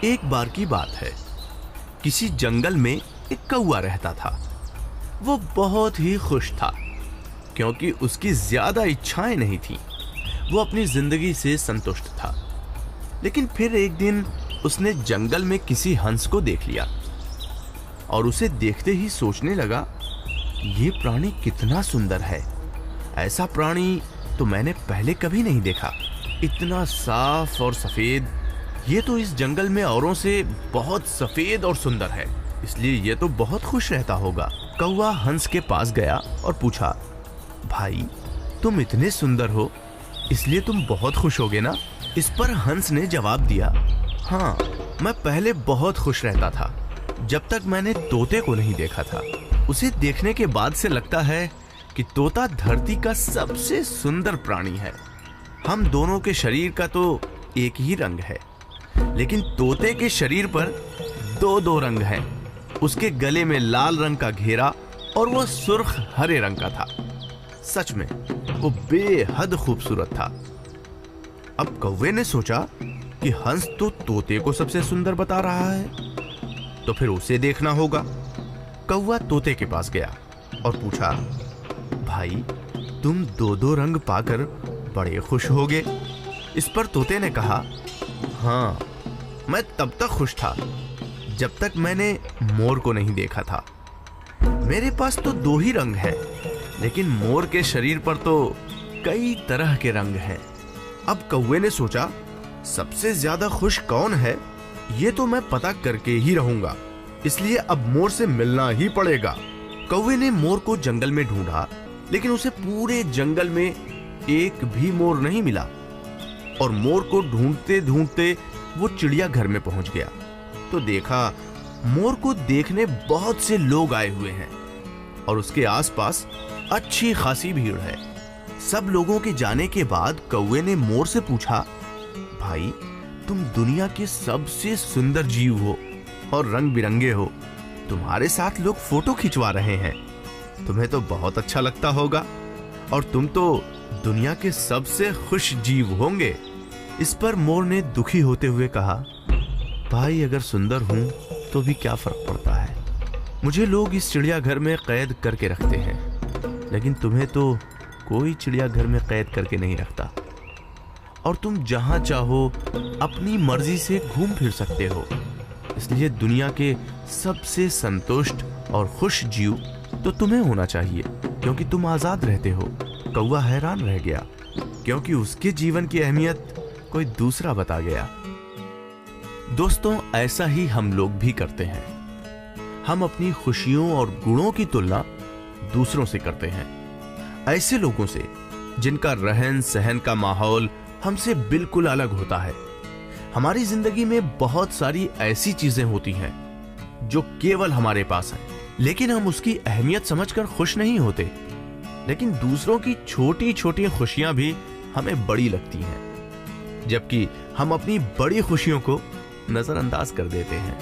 एक बार की बात है, किसी जंगल में एक कौवा रहता था। वो बहुत ही खुश था क्योंकि उसकी ज्यादा इच्छाएं नहीं थीं। वो अपनी जिंदगी से संतुष्ट था। लेकिन फिर एक दिन उसने जंगल में किसी हंस को देख लिया और उसे देखते ही सोचने लगा, ये प्राणी कितना सुंदर है। ऐसा प्राणी तो मैंने पहले कभी नहीं देखा। इतना साफ और सफेद। ये तो इस जंगल में औरों से बहुत सफेद और सुंदर है, इसलिए ये तो बहुत खुश रहता होगा। कौवा हंस के पास गया और पूछा, भाई तुम इतने सुंदर हो, इसलिए तुम बहुत खुश होगे ना? इस पर हंस ने जवाब दिया, हाँ, मैं पहले बहुत खुश रहता था जब तक मैंने तोते को नहीं देखा था। उसे देखने के बाद से लगता है कि तोता धरती का सबसे सुंदर प्राणी है। हम दोनों के शरीर का तो एक ही रंग है, लेकिन तोते के शरीर पर दो दो रंग हैं। उसके गले में लाल रंग का घेरा और वो सुर्ख हरे रंग का था। सच में वो बेहद खूबसूरत था। अब कौवे ने सोचा कि हंस तो तोते को सबसे सुंदर बता रहा है, तो फिर उसे देखना होगा। कौवा तोते के पास गया और पूछा, भाई तुम दो दो रंग पाकर बड़े खुश होगे। इस पर तोते ने कहा, हाँ, मैं तब तक खुश था जब तक मैंने मोर को नहीं देखा था। मेरे पास तो दो ही रंग हैं, लेकिन मोर के शरीर पर तो कई तरह के रंग हैं। अब कौवे ने सोचा, सबसे ज्यादा खुश कौन है ये तो मैं पता करके ही रहूंगा, इसलिए अब मोर से मिलना ही पड़ेगा। कौवे ने मोर को जंगल में ढूंढा, लेकिन उसे पूरे जंगल में एक भी मोर नहीं मिला। और मोर को ढूंढते ढूंढते वो चिड़ियाघर में पहुंच गया तो देखा मोर को देखने बहुत से लोग आए हुए हैं और उसके आसपास अच्छी खासी भीड़ है। सब लोगों के जाने के बाद कौवे ने मोर से पूछा, भाई तुम दुनिया के सबसे सुंदर जीव हो और रंग बिरंगे हो। तुम्हारे साथ लोग फोटो खिंचवा रहे हैं, तुम्हें तो बहुत अच्छा लगता होगा और तुम तो दुनिया के सबसे खुश जीव होंगे। इस पर मोर ने दुखी होते हुए कहा, भाई अगर सुंदर हूं तो भी क्या फर्क पड़ता है। मुझे लोग इस चिड़ियाघर में कैद करके रखते हैं, लेकिन तुम्हें तो कोई चिड़ियाघर में कैद करके नहीं रखता और तुम जहां चाहो अपनी मर्जी से घूम फिर सकते हो। इसलिए दुनिया के सबसे संतुष्ट और खुश जीव तो तुम्हें होना चाहिए, क्योंकि तुम आजाद रहते हो। कौवा हैरान रह गया, क्योंकि उसके जीवन की अहमियत कोई दूसरा बता गया। दोस्तों, ऐसा ही हम लोग भी करते हैं। हम अपनी खुशियों और गुणों की तुलना दूसरों से करते हैं, ऐसे लोगों से जिनका रहन सहन का माहौल हमसे बिल्कुल अलग होता है। हमारी जिंदगी में बहुत सारी ऐसी चीजें होती हैं जो केवल हमारे पास हैं, लेकिन हम उसकी अहमियत समझकर खुश नहीं होते। लेकिन दूसरों की छोटी छोटी खुशियां भी हमें बड़ी लगती हैं, जबकि हम अपनी बड़ी खुशियों को नजरअंदाज कर देते हैं।